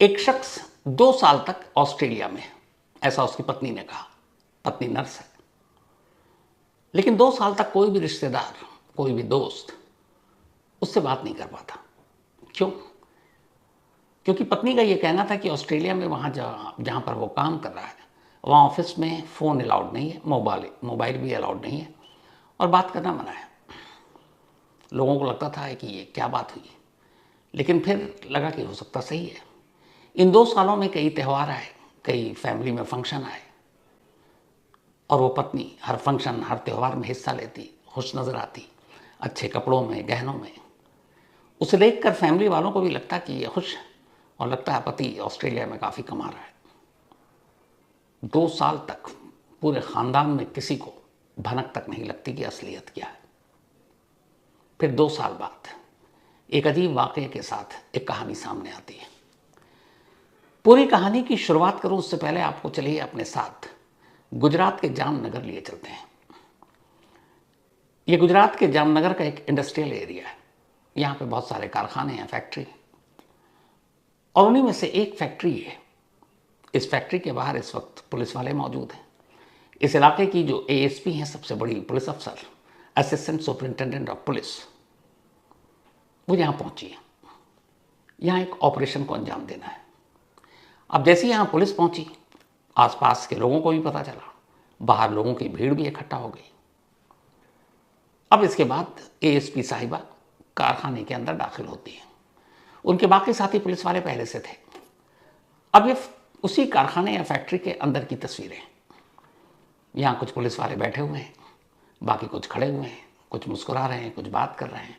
एक शख्स 2 साल तक ऑस्ट्रेलिया में, ऐसा उसकी पत्नी ने कहा। पत्नी नर्स है, लेकिन 2 साल तक कोई भी रिश्तेदार, कोई भी दोस्त उससे बात नहीं कर पाता। क्यों? क्योंकि पत्नी का यह कहना था कि ऑस्ट्रेलिया में वहाँ जहाँ पर वो काम कर रहा है, वहाँ ऑफिस में फ़ोन अलाउड नहीं है, मोबाइल भी अलाउड नहीं है और बात करना मना है। लोगों को लगता था कि ये क्या बात हुई, लेकिन फिर लगा कि हो सकता सही है। इन 2 सालों में कई त्यौहार आए, कई फैमिली में फंक्शन आए और वो पत्नी हर फंक्शन, हर त्यौहार में हिस्सा लेती, खुश नज़र आती, अच्छे कपड़ों में, गहनों में। उसे देखकर फैमिली वालों को भी लगता कि ये खुश है और लगता है पति ऑस्ट्रेलिया में काफ़ी कमा रहा है। 2 साल तक पूरे ख़ानदान में किसी को भनक तक नहीं लगती कि असलियत क्या है। फिर 2 साल बाद एक अजीब वाक़ये के साथ एक कहानी सामने आती है। पूरी कहानी की शुरुआत करूं उससे पहले आपको चलिए अपने साथ गुजरात के जामनगर लिए चलते हैं। ये गुजरात के जामनगर का एक इंडस्ट्रियल एरिया है। यहाँ पे बहुत सारे कारखाने हैं, फैक्ट्री, और उन्हीं में से एक फैक्ट्री है। इस फैक्ट्री के बाहर इस वक्त पुलिस वाले मौजूद हैं। इस इलाके की जो एएसपी हैं, सबसे बड़ी पुलिस अफसर, असिस्टेंट सुपरिंटेंडेंट ऑफ पुलिस, वो यहाँ पहुंची है। यहाँ एक ऑपरेशन को अंजाम देना है। अब जैसे ही यहाँ पुलिस पहुंची, आसपास के लोगों को भी पता चला, बाहर लोगों की भीड़ भी इकट्ठा हो गई। अब इसके बाद एएसपी साहिबा कारखाने के अंदर दाखिल होती है। उनके बाकी साथी पुलिस वाले पहले से थे। अब ये उसी कारखाने या फैक्ट्री के अंदर की तस्वीरें। यहाँ कुछ पुलिस वाले बैठे हुए हैं, बाकी कुछ खड़े हुए हैं, कुछ मुस्कुरा रहे हैं, कुछ बात कर रहे हैं।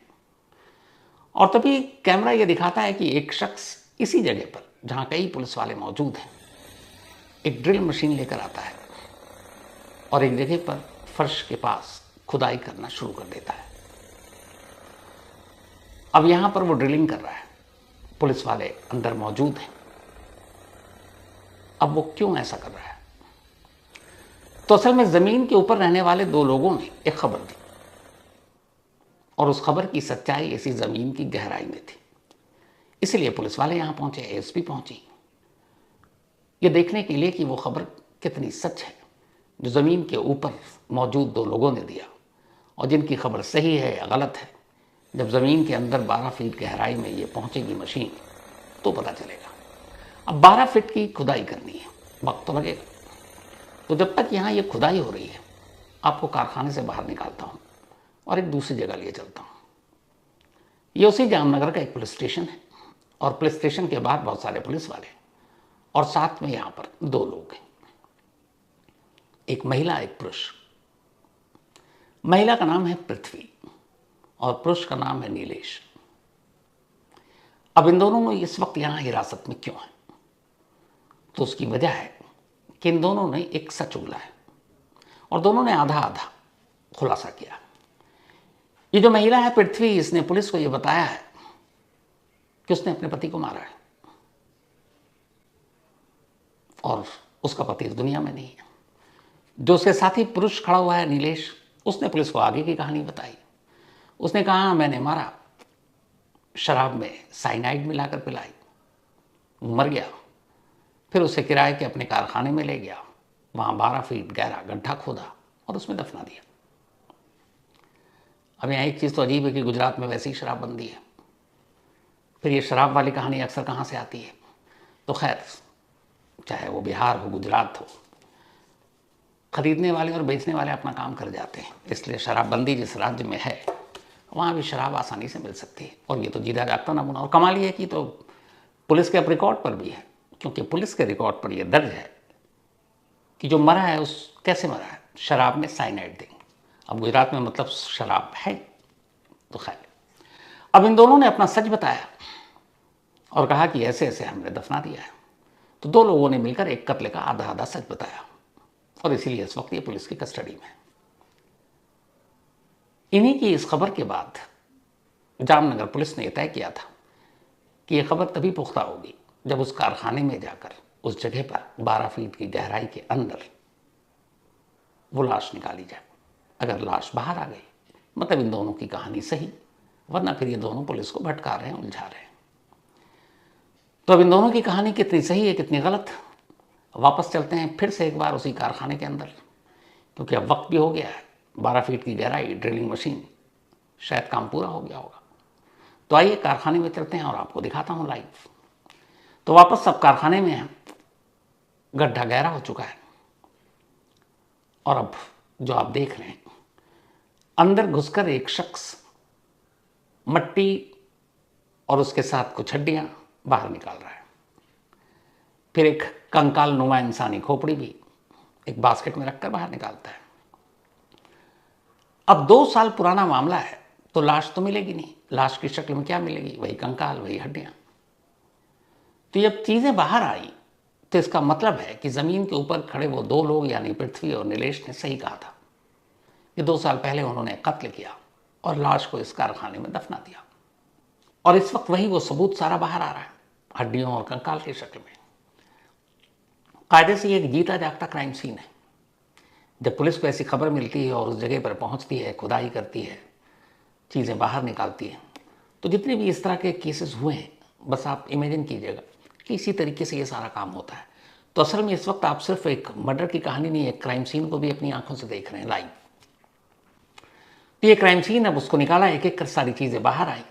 और तभी कैमरा ये दिखाता है कि एक शख्स इसी जगह पर, जहाँ कई पुलिस वाले मौजूद हैं, एक ड्रिल मशीन लेकर आता है और एक जगह पर फर्श के पास खुदाई करना शुरू कर देता है। अब यहाँ पर वो ड्रिलिंग कर रहा है, पुलिस वाले अंदर मौजूद हैं। अब वो क्यों ऐसा कर रहा है? तो असल में ज़मीन के ऊपर रहने वाले 2 लोगों ने एक खबर दी और उस खबर की सच्चाई इसी ज़मीन की गहराई में थी। इसलिए पुलिस वाले यहाँ पहुंचे, एएसपी पहुंची, ये देखने के लिए कि वो खबर कितनी सच है जो ज़मीन के ऊपर मौजूद 2 लोगों ने दिया, और जिनकी खबर सही है या गलत है, जब ज़मीन के अंदर 12 फीट गहराई में ये पहुंचेगी मशीन, तो पता चलेगा। अब 12 फीट की खुदाई करनी है, वक्त तो लगेगा। तो जब तक यहाँ ये खुदाई हो रही है, आपको कारखाने से बाहर निकालता हूँ और एक दूसरी जगह लिए चलता हूँ। ये उसी जामनगर का एक पुलिस स्टेशन है और पुलिस स्टेशन के बाहर बहुत सारे पुलिस वाले, और साथ में यहाँ पर 2 लोग हैं, एक महिला, एक पुरुष। महिला का नाम है पृथ्वी और पुरुष का नाम है नीलेश। अब इन दोनों इस वक्त यहाँ हिरासत में क्यों है? तो उसकी वजह है कि इन दोनों ने एक सच उगला है और दोनों ने आधा आधा खुलासा किया। ये जो महिला है पृथ्वी, इसने पुलिस को ये बताया है कि उसने अपने पति को मारा है और उसका पति इस दुनिया में नहीं है। जो उसके साथी पुरुष खड़ा हुआ है नीलेश, उसने पुलिस को आगे की कहानी बताई। उसने कहा, मैंने मारा, शराब में साइनाइड मिलाकर पिलाई, मर गया। फिर उसे किराए के अपने कारखाने में ले गया, वहाँ 12 फीट गहरा गड्ढा खोदा और उसमें दफना दिया। अब यहाँ एक चीज़ तो अजीब है कि गुजरात में वैसे ही शराबबंदी है। फिर ये शराब वाली कहानी अक्सर कहाँ से आती है? तो खैर, चाहे वो बिहार हो, गुजरात हो, खरीदने वाले और बेचने वाले अपना काम कर जाते हैं। इसलिए शराबबंदी जिस राज्य में है, वहाँ भी शराब आसानी से मिल सकती है। और ये तो जीता जागता नमूना। और कमाल ये है कि तो पुलिस के अब रिकॉर्ड पर भी है, क्योंकि पुलिस के रिकॉर्ड पर यह दर्ज है कि जो मरा है उस कैसे मरा है, शराब में साइनाइड देंगे। अब गुजरात में मतलब शराब है। तो खैर, अब इन दोनों ने अपना सच बताया और कहा कि ऐसे ऐसे हमने दफना दिया है। तो 2 लोगों ने मिलकर एक कत्ल का आधा आधा सच बताया और इसीलिए इस वक्त ये पुलिस की कस्टडी में है। इन्हीं की इस खबर के बाद जामनगर पुलिस ने तय किया था कि यह खबर तभी पुख्ता होगी जब उस कारखाने में जाकर उस जगह पर 12 फीट की गहराई के अंदर वो लाश निकाली जाए। अगर लाश बाहर आ गई, मतलब इन दोनों की कहानी सही, वरना फिर ये दोनों पुलिस को भटका रहे हैं, उलझा रहे हैं। तो अब इन दोनों की कहानी कितनी सही है कितनी गलत, वापस चलते हैं फिर से एक बार उसी कारखाने के अंदर, क्योंकि अब वक्त भी हो गया है, 12 फीट की गहराई, ड्रिलिंग मशीन, शायद काम पूरा हो गया होगा। तो आइए कारखाने में चलते हैं और आपको दिखाता हूँ लाइव। तो वापस सब कारखाने में हैं, गड्ढा गहरा हो चुका है और अब जो आप देख रहे हैं, अंदर घुसकर एक शख्स मट्टी और उसके साथ कुछ हड्डियां बाहर निकाल रहा है। फिर एक कंकाल नुमा इंसानी खोपड़ी भी एक बास्केट में रखकर बाहर निकालता है। अब 2 साल पुराना मामला है, तो लाश तो मिलेगी नहीं, लाश की शक्ल में क्या मिलेगी, वही कंकाल, वही हड्डियां। तो जब चीजें बाहर आई तो इसका मतलब है कि जमीन के ऊपर खड़े वो 2 लोग यानी पृथ्वी और नीलेश ने सही कहा था कि 2 साल पहले उन्होंने कत्ल किया और लाश को इस कारखाने में दफना दिया। और इस वक्त वही वो सबूत सारा बाहर आ रहा है, हड्डियों और कंकाल की शक्ल में। कायदे से ये एक जीता जागता क्राइम सीन है। जब पुलिस को ऐसी खबर मिलती है और उस जगह पर पहुंचती है, खुदाई करती है, चीज़ें बाहर निकालती है, तो जितने भी इस तरह के केसेस हुए हैं, बस आप इमेजिन कीजिएगा कि इसी तरीके से ये सारा काम होता है। तो असल में इस वक्त आप सिर्फ एक मर्डर की कहानी नहीं, एक क्राइम सीन को भी अपनी आंखों से देख रहे हैं लाइव। तो ये क्राइम सीन, अब उसको निकाला, एक एक कर सारी चीज़ें बाहर आई,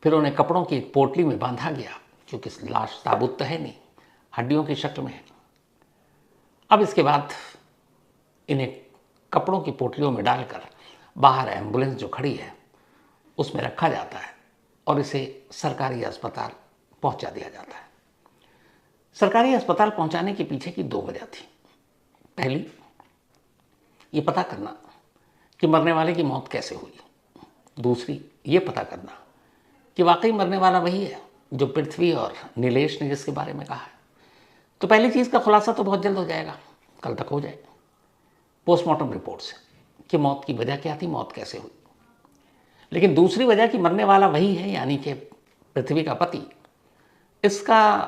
फिर उन्हें कपड़ों की एक पोटली में बांधा गया, क्योंकि लाश साबुत तो है नहीं, हड्डियों की शक्ल में है। अब इसके बाद इन्हें कपड़ों की पोटलियों में डालकर बाहर एम्बुलेंस जो खड़ी है उसमें रखा जाता है और इसे सरकारी अस्पताल पहुंचा दिया जाता है। सरकारी अस्पताल पहुंचाने के पीछे की 2 वजह थी। पहली, ये पता करना कि मरने वाले की मौत कैसे हुई। दूसरी, ये पता करना कि वाकई मरने वाला वही है जो पृथ्वी और नीलेश ने जिसके बारे में कहा है। तो पहली चीज़ का खुलासा तो बहुत जल्द हो जाएगा, कल तक हो जाए, पोस्टमार्टम रिपोर्ट से कि मौत की वजह क्या थी, मौत कैसे हुई। लेकिन दूसरी वजह कि मरने वाला वही है यानी कि पृथ्वी का पति, इसका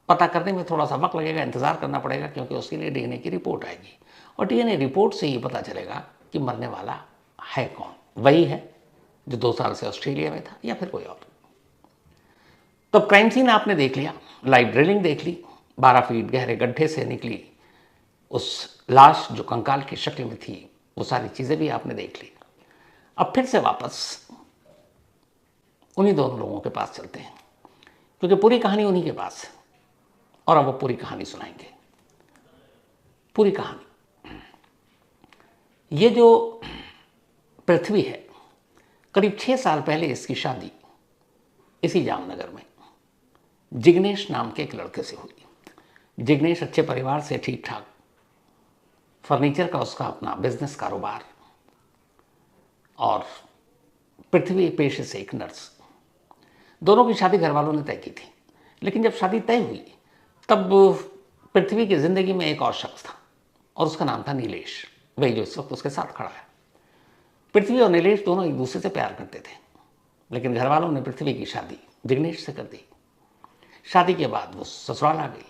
पता करने में थोड़ा सा वक्त लगेगा, इंतज़ार करना पड़ेगा, क्योंकि उसके लिए डीएनए की रिपोर्ट आएगी और डीएनए रिपोर्ट से ही पता चलेगा कि मरने वाला है कौन, वही है जो 2 साल से ऑस्ट्रेलिया में था या फिर कोई और। तो क्राइम सीन आपने देख लिया, लाइव ड्रिलिंग देख ली, 12 फीट गहरे गड्ढे से निकली उस लाश जो कंकाल की शक्ल में थी, वो सारी चीज़ें भी आपने देख ली। अब फिर से वापस उन्हीं दोनों लोगों के पास चलते हैं, क्योंकि पूरी कहानी उन्हीं के पास है और अब वो पूरी कहानी सुनाएंगे। पूरी कहानी, ये जो पृथ्वी है, करीब 6 साल पहले इसकी शादी इसी जामनगर में जिग्नेश नाम के एक लड़के से हुई। जिग्नेश अच्छे परिवार से, ठीक ठाक, फर्नीचर का उसका अपना बिजनेस कारोबार, और पृथ्वी पेशे से एक नर्स। दोनों की शादी घर वालों ने तय की थी, लेकिन जब शादी तय हुई तब पृथ्वी की जिंदगी में एक और शख्स था और उसका नाम था नीलेश, वही जो इस वक्त उसके साथ खड़ा है। पृथ्वी और नीलेश दोनों एक दूसरे से प्यार करते थे, लेकिन घर वालों ने पृथ्वी की शादी जिग्नेश से कर दी। शादी के बाद वो ससुराल आ गई।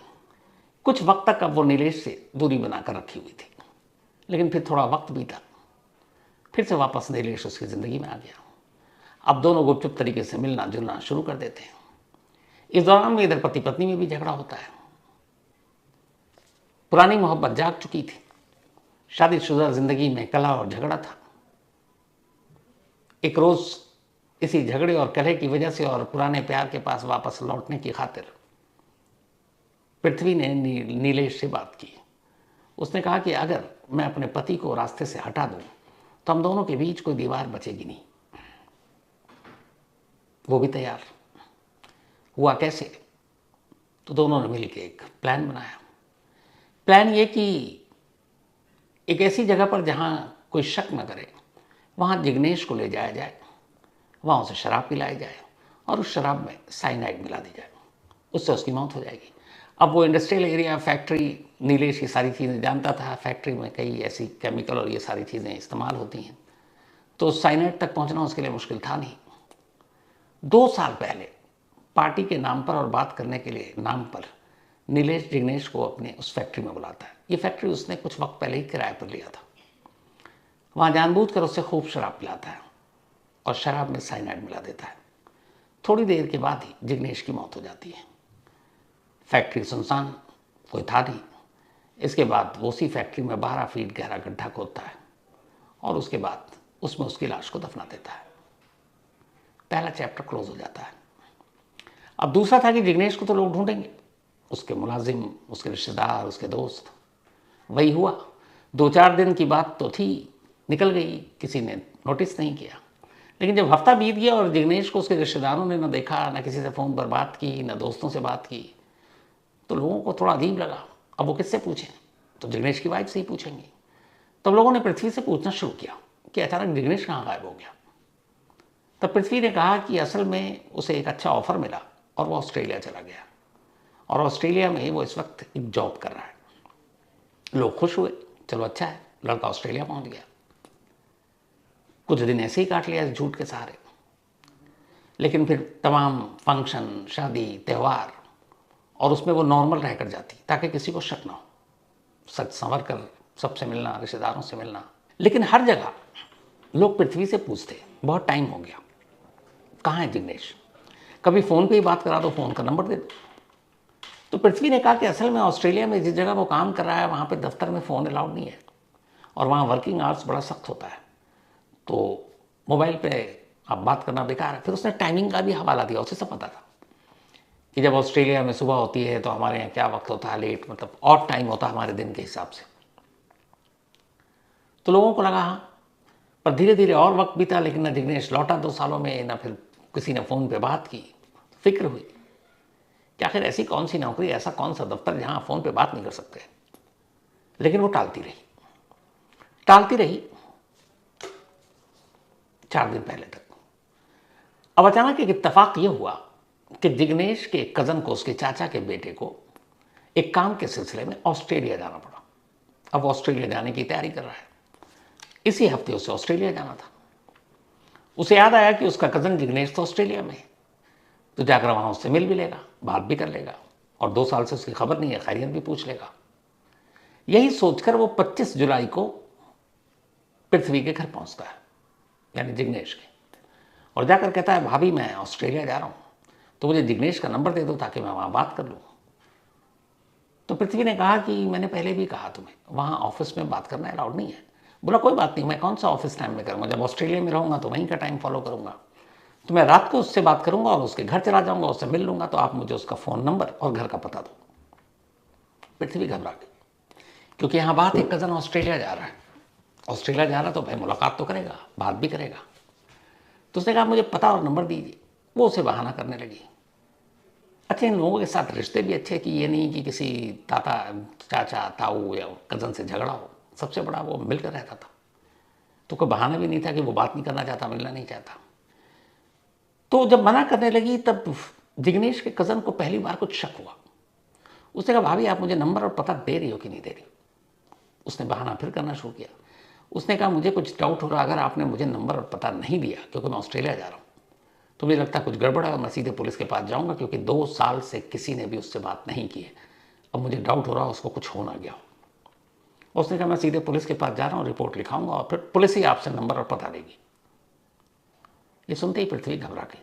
कुछ वक्त तक अब वो नीलेश से दूरी बनाकर रखी हुई थी, लेकिन फिर थोड़ा वक्त बीता, फिर से वापस नीलेश उसकी ज़िंदगी में आ गया। अब दोनों गुपचुप तरीके से मिलना जुलना शुरू कर देते हैं। इस दौरान में इधर पति पत्नी में भी झगड़ा होता है। पुरानी मोहब्बत जाग चुकी थी, शादीशुदा जिंदगी में कलह और झगड़ा था। एक रोज इसी झगड़े और कलह की वजह से और पुराने प्यार के पास वापस लौटने की खातिर पृथ्वी ने नीलेश से बात की। उसने कहा कि अगर मैं अपने पति को रास्ते से हटा दूं तो हम दोनों के बीच कोई दीवार बचेगी नहीं। वो भी तैयार हुआ। कैसे? तो दोनों ने मिलकर एक प्लान बनाया। प्लान ये कि एक ऐसी जगह पर जहां कोई शक न करे, वहां जिग्नेश को ले जाया जाए, वहां उसे शराब पिलाई जाए और उस शराब में साइनाइड मिला दी जाए, उससे उसकी मौत हो जाएगी। अब वो इंडस्ट्रियल एरिया, फैक्ट्री, नीलेश ये सारी चीज़ें जानता था। फैक्ट्री में कई ऐसी केमिकल और ये सारी चीज़ें इस्तेमाल होती हैं, तो साइनाइड तक पहुंचना उसके लिए मुश्किल था नहीं। 2 साल पहले पार्टी के नाम पर और बात करने के लिए नाम पर नीलेश जिग्नेश को अपने उस फैक्ट्री में बुलाता है। ये फैक्ट्री उसने कुछ वक्त पहले ही किराए पर लिया था। वहाँ जानबूझकर उससे खूब शराब पिलाता है और शराब में साइनाइड मिला देता है। थोड़ी देर के बाद ही जिग्नेश की मौत हो जाती है। फैक्ट्री सुनसान, कोई था नहीं। इसके बाद वो उसी फैक्ट्री में 12 फीट गहरा गड्ढा खोदता है और उसके बाद उसमें उसकी लाश को दफना देता है। पहला चैप्टर क्लोज हो जाता है। अब दूसरा था कि जिग्नेश को तो लोग ढूंढेंगे, उसके मुलाजिम, उसके रिश्तेदार, उसके दोस्त। वही हुआ। 2-4 दिन की बात तो थी, निकल गई, किसी ने नोटिस नहीं किया। लेकिन जब हफ्ता बीत गया और जिग्नेश को उसके रिश्तेदारों ने न देखा, न किसी से फ़ोन पर बात की, न दोस्तों से बात की, तो लोगों को थोड़ा अजीब लगा। अब वो किससे पूछें? तो जिग्नेश की वाइफ से ही पूछेंगे। तब लोगों ने पृथ्वी से पूछना शुरू किया कि अचानक जिग्नेश कहाँ गायब हो गया। तब पृथ्वी ने कहा कि असल में उसे एक अच्छा ऑफर मिला और वो ऑस्ट्रेलिया चला गया, और ऑस्ट्रेलिया में वो इस वक्त एक जॉब कर रहा है। लोग खुश हुए, चलो अच्छा है, लड़का ऑस्ट्रेलिया पहुंच गया। कुछ दिन ऐसे ही काट लिया इस झूठ के सहारे। लेकिन फिर तमाम फंक्शन, शादी, त्यौहार, और उसमें वो नॉर्मल रहकर जाती ताकि किसी को शक ना हो, सच संवर कर सबसे मिलना, रिश्तेदारों से मिलना। लेकिन हर जगह लोग पृथ्वी से पूछते, बहुत टाइम हो गया, कहाँ है जिग्नेश? कभी फ़ोन पे ही बात करा दो, फ़ोन का नंबर दे दो। तो पृथ्वी ने कहा कि असल में ऑस्ट्रेलिया में जिस जगह वो काम कर रहा है वहाँ पे दफ्तर में फ़ोन अलाउड नहीं है और वहाँ वर्किंग आवर्स बड़ा सख्त होता है, तो मोबाइल पे आप बात करना बेकार है। फिर उसने टाइमिंग का भी हवाला दिया, उसे सब पता था कि जब ऑस्ट्रेलिया में सुबह होती है तो हमारे यहाँ क्या वक्त होता है, लेट, मतलब ऑड टाइम होता है हमारे दिन के हिसाब से। तो लोगों को लगा हाँ, पर धीरे धीरे और वक्त बीता, लेकिन न जिग्नेश लौटा 2 सालों में, न फिर किसी ने फ़ोन पे बात की। फिक्र हुई कि आखिर ऐसी कौन सी नौकरी, ऐसा कौन सा दफ्तर जहाँ फ़ोन पे बात नहीं कर सकते। लेकिन वो टालती रही 4 दिन पहले तक। अब अचानक एक इत्तेफाक ये हुआ कि जिग्नेश के कज़न को, उसके चाचा के बेटे को, एक काम के सिलसिले में ऑस्ट्रेलिया जाना पड़ा। अब ऑस्ट्रेलिया जाने की तैयारी कर रहा है। इसी हफ्ते उसे ऑस्ट्रेलिया जाना था। उसे याद आया कि उसका कज़न जिग्नेश तो ऑस्ट्रेलिया में है, तो जाकर वहाँ उससे मिल भी लेगा, बात भी कर लेगा, और 2 साल से उसकी खबर नहीं है, खैरियत भी पूछ लेगा। यही सोचकर वो 25 जुलाई को पृथ्वी के घर पहुँचता है, यानी जिग्नेश के, और जाकर कहता है भाभी मैं ऑस्ट्रेलिया जा रहा हूँ, तो मुझे जिग्नेश का नंबर दे दो ताकि मैं वहाँ बात कर लूँ। तो पृथ्वी ने कहा कि मैंने पहले भी कहा तुम्हें, वहाँ ऑफिस में बात करना अलाउड नहीं है। बोला कोई बात नहीं, मैं कौन सा ऑफिस टाइम में करूँगा, जब ऑस्ट्रेलिया में रहूँगा तो वहीं का टाइम फॉलो करूँगा। तो मैं रात को उससे बात करूँगा और उसके घर चला जाऊँगा, उससे मिल लूँगा, तो आप मुझे उसका फ़ोन नंबर और घर का पता दो। पृथ्वी घबरा गई, क्योंकि यहाँ बात एक कज़न ऑस्ट्रेलिया जा रहा है। ऑस्ट्रेलिया जा रहा तो भाई मुलाकात तो करेगा, बात भी करेगा। तो उसने कहा मुझे पता और नंबर दीजिए। वो उसे बहाना करने लगी। अच्छा, इन लोगों के साथ रिश्ते भी अच्छे, कि ये नहीं कि किसी ताता, चाचा, ताऊ या कज़न से झगड़ा हो। सबसे बड़ा वो मिलकर रहता था, तो कोई बहाना भी नहीं था कि वो बात नहीं करना चाहता, मिलना नहीं चाहता। तो जब मना करने लगी तब जिग्नेश के कज़न को पहली बार कुछ शक हुआ। उसने कहा भाभी आप मुझे नंबर और पता दे रही हो कि नहीं दे रही? उसने बहाना फिर करना शुरू किया। उसने कहा मुझे कुछ डाउट हो रहा, अगर आपने मुझे नंबर और पता नहीं दिया, क्योंकि मैं ऑस्ट्रेलिया जा रहा हूँ, तो मुझे लगता है कुछ गड़बड़ है और मैं सीधे पुलिस के पास जाऊँगा, क्योंकि 2 साल से किसी ने भी उससे बात नहीं की है। अब मुझे डाउट हो रहा उसको कुछ हो ना गया हो। उसने कहा मैं सीधे पुलिस के पास जा रहा हूँ, रिपोर्ट लिखाऊंगा और फिर पुलिस ही आपसे नंबर और पता देगी। ये सुनते ही पृथ्वी घबरा गई।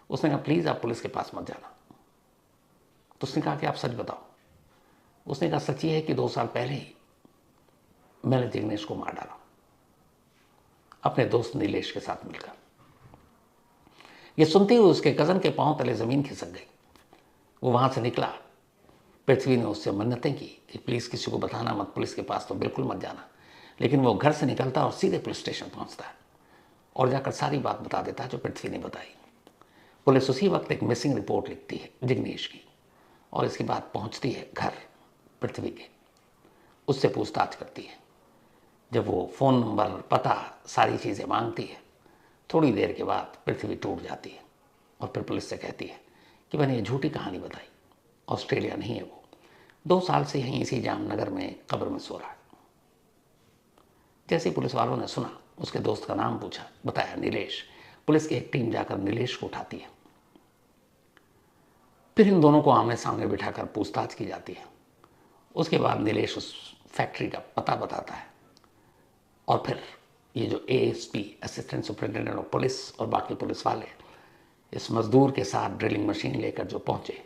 उसने कहा प्लीज़ आप पुलिस के पास मत जाना। तो उसने कहा कि आप सच बताओ। उसने कहा सच ये है कि 2 साल पहले ही मैंने जिग्नेश को मार डाला, अपने दोस्त नीलेश के साथ मिलकर। ये सुनते हुए उसके कज़न के पांव तले ज़मीन खिसक गई। वो वहाँ से निकला। पृथ्वी ने उससे मन्नतें की कि प्लीज़ किसी को बताना मत, पुलिस के पास तो बिल्कुल मत जाना। लेकिन वो घर से निकलता और सीधे पुलिस स्टेशन पहुँचता है और जाकर सारी बात बता देता है जो पृथ्वी ने बताई। पुलिस उसी वक्त एक मिसिंग रिपोर्ट लिखती है जिग्नेश की, और इसकी बात पहुँचती है घर पृथ्वी के। उससे पूछताछ करती है। जब वो फ़ोन नंबर, पता, सारी चीज़ें मांगती है, थोड़ी देर के बाद पृथ्वी टूट जाती है और फिर पुलिस से कहती है कि मैंने ये झूठी कहानी बताई, ऑस्ट्रेलिया नहीं है वो, 2 साल से यहीं इसी जामनगर में कब्र में सो रहा है। जैसे ही पुलिस वालों ने सुना, उसके दोस्त का नाम पूछा, बताया नीलेश। पुलिस की एक टीम जाकर नीलेश को उठाती है। फिर इन दोनों को आमने सामने बिठाकर पूछताछ की जाती है। उसके बाद नीलेश उस फैक्ट्री का पता बताता है, और फिर ये जो ASP, assistant superintendent of police, और बाकी पुलिस वाले इस मजदूर के साथ ड्रिलिंग मशीन लेकर जो पहुंचे,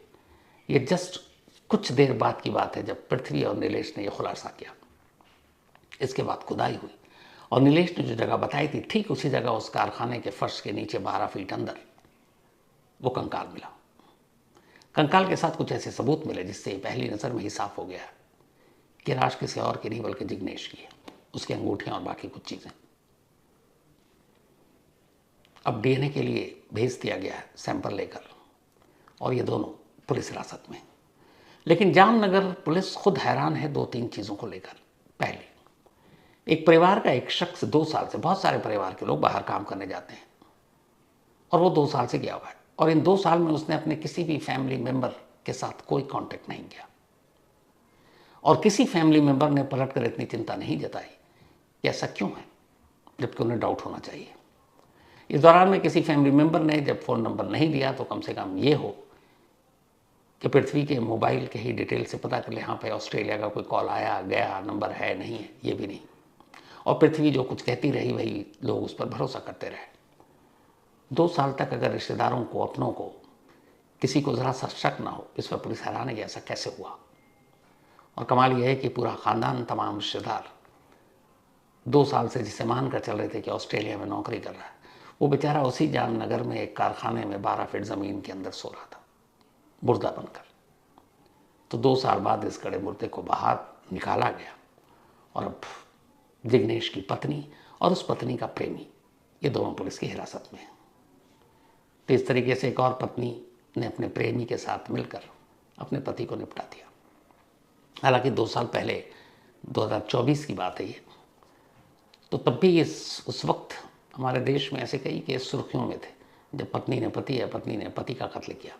ये जस्ट कुछ देर बाद की बात है जब पृथ्वी और नीलेश ने यह खुलासा किया। इसके बाद खुदाई हुई और नीलेश ने जो जगह बताई थी ठीक उसी जगह उस कारखाने के फर्श के नीचे 12 फीट अंदर वो कंकाल मिला। कंकाल के साथ कुछ ऐसे सबूत मिले जिससे पहली नज़र में ही साफ हो गया कि लाश किसी और की नहीं बल्कि जिग्नेश की है। उसकी अंगूठियां और बाकी कुछ चीज़ें। अब डीएनए के लिए भेज दिया गया है सैंपल लेकर और ये दोनों पुलिस हिरासत में। लेकिन जामनगर पुलिस खुद हैरान है 2-3 चीज़ों को लेकर। पहले, एक परिवार का एक शख्स 2 साल से, बहुत सारे परिवार के लोग बाहर काम करने जाते हैं और वो 2 साल से गया हुआ है और इन 2 साल में उसने अपने किसी भी फैमिली मेंबर के साथ कोई कांटेक्ट नहीं किया और किसी फैमिली मेंबर ने पलट कर इतनी चिंता नहीं जताई कि ऐसा क्यों है, जबकि उन्हें डाउट होना चाहिए। इस दौरान में किसी फैमिली मेंबर ने जब फ़ोन नंबर नहीं दिया तो कम से कम ये हो कि पृथ्वी के मोबाइल के ही डिटेल से पता कर ले, हाँ भाई ऑस्ट्रेलिया का कोई कॉल आया गया, नंबर है नहीं है, ये भी नहीं। और पृथ्वी जो कुछ कहती रही वही लोग उस पर भरोसा करते रहे। 2 साल तक अगर रिश्तेदारों को, अपनों को, किसी को ज़रा सा शक ना हो, इस पर पुलिस हैरान है कि ऐसा कैसे हुआ। और कमाल यह है कि पूरा ख़ानदान, तमाम रिश्तेदार 2 साल से जिसे मान कर चल रहे थे कि ऑस्ट्रेलिया में नौकरी कर रहा है, वो बेचारा उसी जामनगर में एक कारखाने में 12 फीट ज़मीन के अंदर सो रहा था, मुर्दा बनकर। तो 2 साल बाद इस कड़े मुर्दे को बाहर निकाला गया और अब जिग्नेश की पत्नी और उस पत्नी का प्रेमी, ये दोनों पुलिस की हिरासत में हैं। तो इस तरीके से एक और पत्नी ने अपने प्रेमी के साथ मिलकर अपने पति को निपटा दिया। हालांकि 2 साल पहले 2024 की बात है ये, तो तब भी उस वक्त हमारे देश में ऐसे कई केस सुर्खियों में थे जब पत्नी ने पति या पत्नी ने पति का कत्ल किया।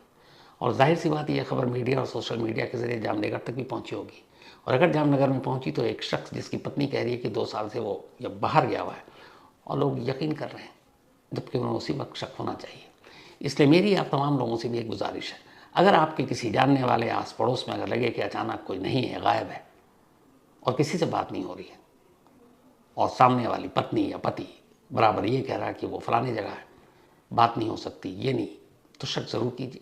और जाहिर सी बात, यह खबर मीडिया और सोशल मीडिया के जरिए जामनगर तक भी पहुंची होगी। और अगर जामनगर में पहुंची तो एक शख्स जिसकी पत्नी कह रही है कि 2 साल से वो जब बाहर गया हुआ है और लोग यकीन कर रहे हैं, जबकि उन्हें उसी वक्त शक होना चाहिए। इसलिए मेरी आप तमाम लोगों से भी एक गुजारिश है, अगर आपके किसी जानने वाले आस पड़ोस में अगर लगे कि अचानक कोई नहीं है, गायब है और किसी से बात नहीं हो रही है और सामने वाली पत्नी या पति बराबर ये कह रहा है कि वो फलानी जगह है, बात नहीं हो सकती, ये नहीं, तो शक ज़रूर कीजिए।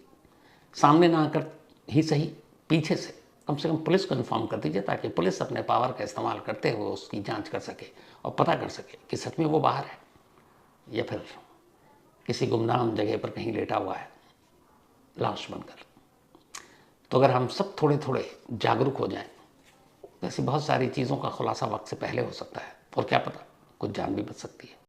सामने ना आकर ही सही, पीछे से कम पुलिस को इन्फॉर्म कर दीजिए ताकि पुलिस अपने पावर का इस्तेमाल करते हुए उसकी जांच कर सके और पता कर सके कि सच में वो बाहर है या फिर किसी गुमनाम जगह पर कहीं लेटा हुआ है लाश बनकर। तो अगर हम सब थोड़े थोड़े जागरूक हो जाएं तो ऐसी बहुत सारी चीज़ों का खुलासा वक्त से पहले हो सकता है और क्या पता कुछ जान भी बच सकती है।